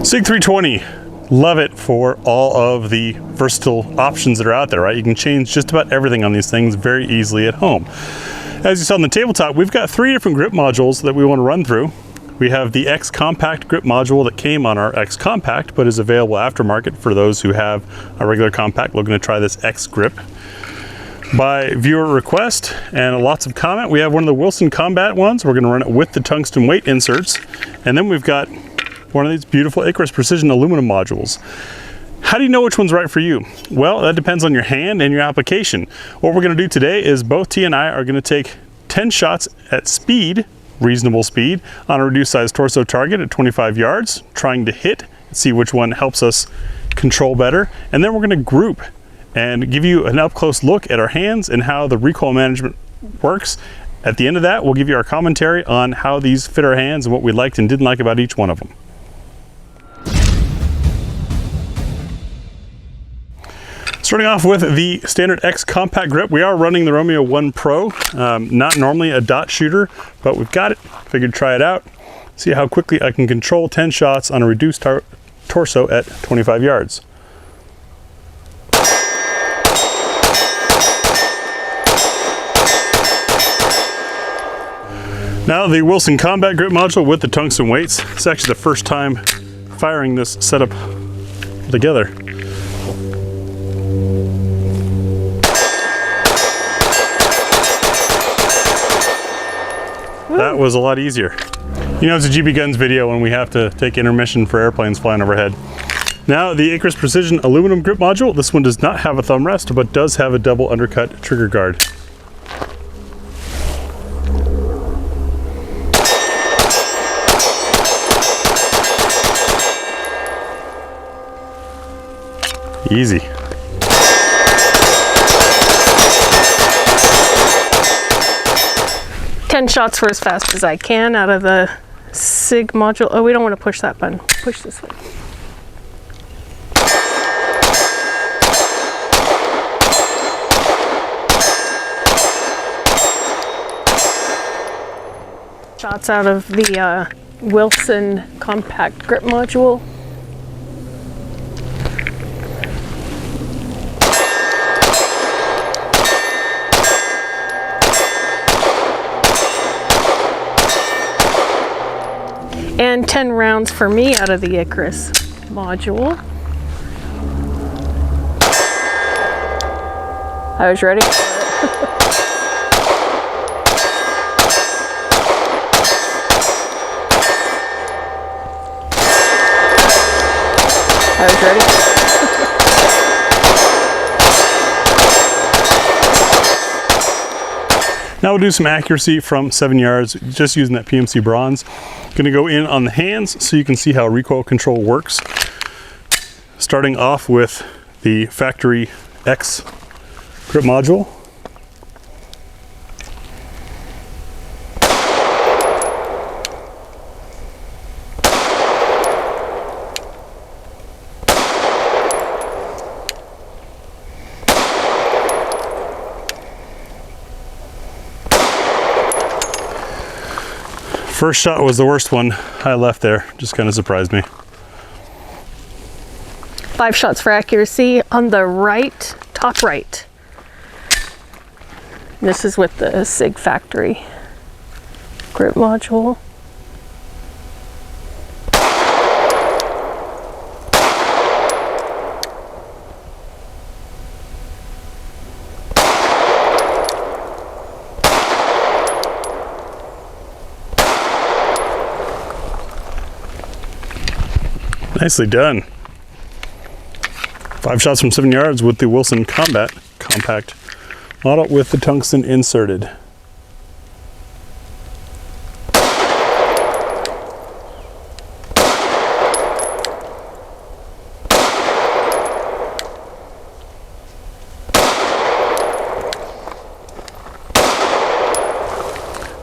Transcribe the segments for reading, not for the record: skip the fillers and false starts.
SIG 320, love it for all of the versatile options that are out there, right? You can change just about everything on these things very easily at home. As you saw on the tabletop, we've got 3 different grip modules that we want to run through. We have the X Compact grip module that came on our X Compact, but is available aftermarket for those who have a regular Compact looking to try this X grip. By viewer request and lots of comment, we have one of the Wilson Combat ones. We're going to run it with the tungsten weight inserts. And then we've got one of these beautiful Icarus Precision aluminum modules. How do you know which one's right for you? Well, that depends on your hand and your application. What we're going to do today is both T and I are going to take 10 shots at speed, reasonable speed, on a reduced size torso target at 25 yards, trying to hit, see which one helps us control better. And then we're going to group and give you an up-close look at our hands and how the recoil management works. At the end of that, we'll give you our commentary on how these fit our hands and what we liked and didn't like about each one of them. Starting off with the standard X Compact grip, we are running the Romeo 1 Pro. Not normally a dot shooter, but we've got it. Figured try it out. See how quickly I can control 10 shots on a reduced torso at 25 yards. Now the Wilson Combat grip module with the tungsten weights. It's actually the first time firing this setup together. That was a lot easier. You know, it's a GBGuns video when we have to take intermission for airplanes flying overhead. Now the Icarus Precision aluminum grip module. This one does not have a thumb rest, but does have a double undercut trigger guard. Easy. Shots for as fast as I can out of the SIG module. Oh, we don't want to push that button. Push this way. Shots out of the Wilson Compact grip module. And 10 rounds for me out of the Icarus module. I was ready for it. I was ready. Now we'll do some accuracy from 7 yards, just using that PMC bronze. Gonna go in on the hands so you can see how recoil control works. Starting off with the factory X grip module. First shot was the worst one I left there. Just kind of surprised me. 5 shots for accuracy on the right, top right. This is with the SIG factory grip module. Nicely done. 5 shots from 7 yards with the Wilson Combat Compact model with the tungsten inserted.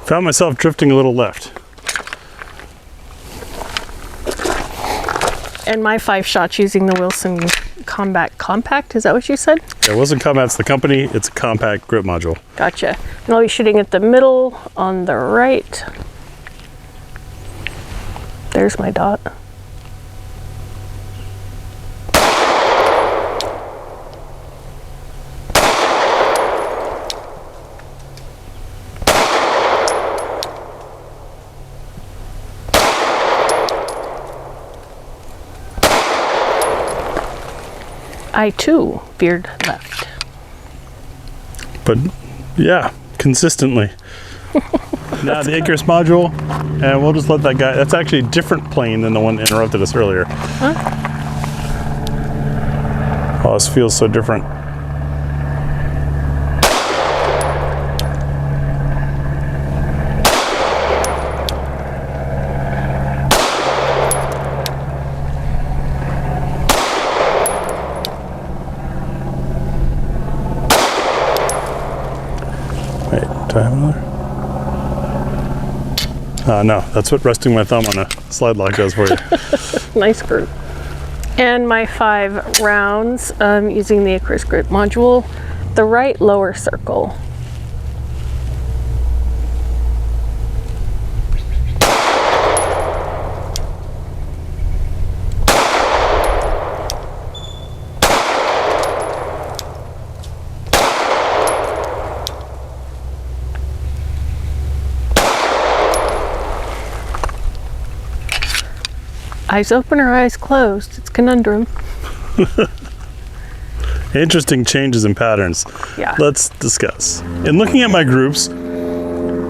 Found myself drifting a little left. And my 5 shots using the Wilson Combat Compact, is that what you said? Yeah, Wilson Combat's the company, it's a compact grip module. Gotcha. And I'll be shooting at the middle on the right. There's my dot. I too veered left. But yeah, consistently. Now the Icarus module, and we'll just let that guy, that's actually a different plane than the one that interrupted us earlier. Huh? Oh, this feels so different. Wait, do I have another? No, that's what resting my thumb on a slide lock does for you. Nice group. And my 5 rounds using the Icarus grip module, the right lower circle. Eyes open or eyes closed. It's a conundrum. Interesting changes in patterns. Yeah. Let's discuss. In looking at my groups,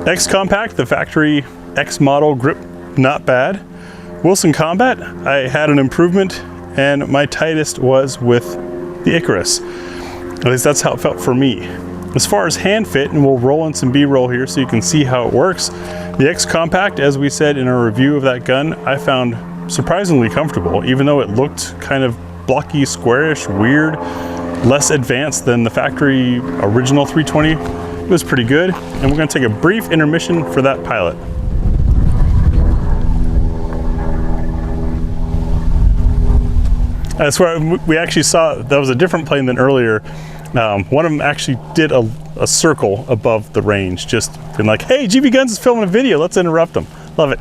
X Compact, the factory X model grip, not bad. Wilson Combat, I had an improvement, and my tightest was with the Icarus. At least that's how it felt for me. As far as hand fit, and we'll roll in some B-roll here so you can see how it works, the X Compact, as we said in our review of that gun, I found surprisingly comfortable, even though it looked kind of blocky, squarish, weird, less advanced than the factory original 320. It was pretty good, and we're going to take a brief intermission for that pilot. That's where we actually saw that was a different plane than earlier. One of them actually did a circle above the range, just been like, hey, GBGuns is filming a video, let's interrupt them. Love it.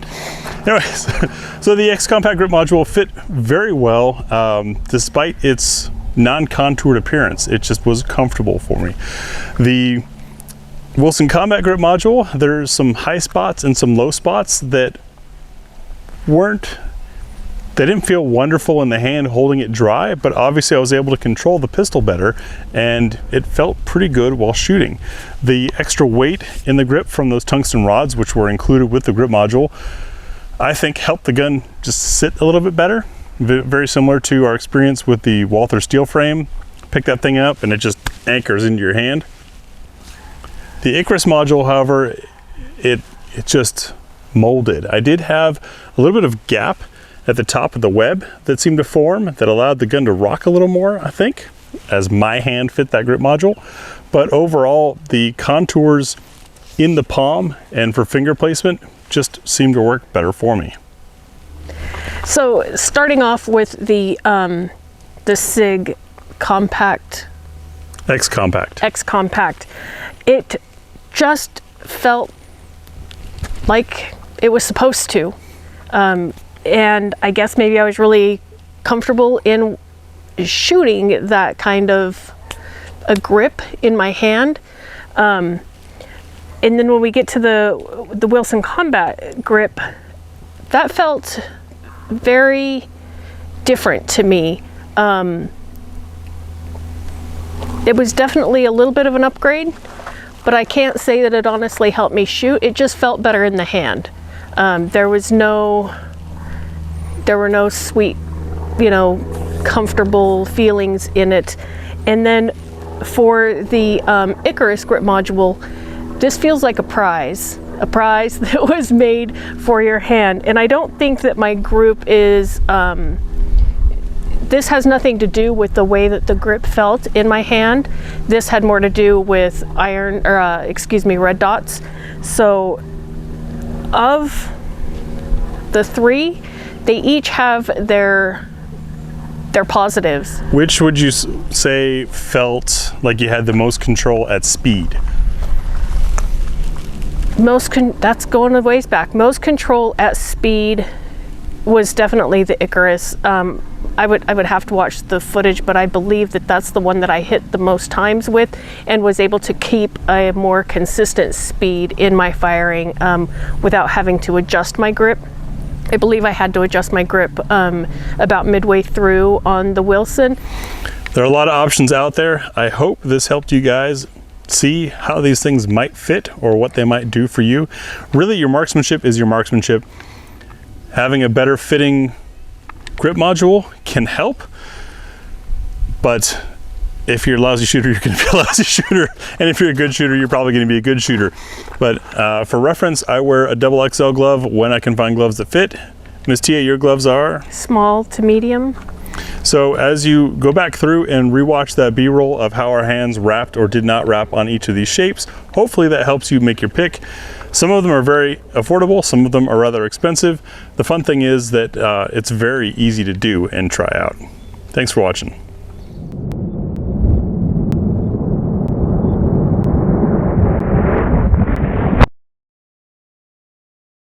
Anyways, so the X Compact grip module fit very well, despite its non-contoured appearance. It just was comfortable for me. The Wilson Combat grip module, there's some high spots and some low spots that they didn't feel wonderful in the hand holding it dry, but obviously I was able to control the pistol better, and it felt pretty good while shooting. The extra weight in the grip from those tungsten rods, which were included with the grip module, I think helped the gun just sit a little bit better. Very similar to our experience with the Walther steel frame. Pick that thing up and it just anchors into your hand. The Icarus module, however, it just molded. I did have a little bit of gap at the top of the web that seemed to form that allowed the gun to rock a little more, I think, as my hand fit that grip module. But overall, the contours in the palm and for finger placement just seemed to work better for me. So starting off with the SIG Compact. X Compact. It just felt like it was supposed to. And I guess maybe I was really comfortable in shooting that kind of a grip in my hand. And then when we get to the Wilson Combat grip, that felt very different to me. It was definitely a little bit of an upgrade, but I can't say that it honestly helped me shoot. It just felt better in the hand. There were no sweet, comfortable feelings in it. And then for the Icarus grip module, this feels like a prize that was made for your hand. And I don't think that my group is, this has nothing to do with the way that the grip felt in my hand. This had more to do with red dots. So of the 3, they each have their positives. Which would you say felt like you had the most control at speed? That's going a ways back. Most control at speed was definitely the Icarus. I would have to watch the footage, but I believe that that's the one that I hit the most times with and was able to keep a more consistent speed in my firing without having to adjust my grip. I believe I had to adjust my grip about midway through on the Wilson. There are a lot of options out there. I hope this helped you guys see how these things might fit or what they might do for you. Really, your marksmanship is your marksmanship. Having a better fitting grip module can help, but if you're a lousy shooter, you're going to be a lousy shooter, and if you're a good shooter, you're probably going to be a good shooter. But for reference, I wear a double XL glove when I can find gloves that fit. Ms. Tia, your gloves are? Small to medium. So as you go back through and rewatch that B-roll of how our hands wrapped or did not wrap on each of these shapes, hopefully that helps you make your pick. Some of them are very affordable, some of them are rather expensive. The fun thing is that it's very easy to do and try out. Thanks for watching.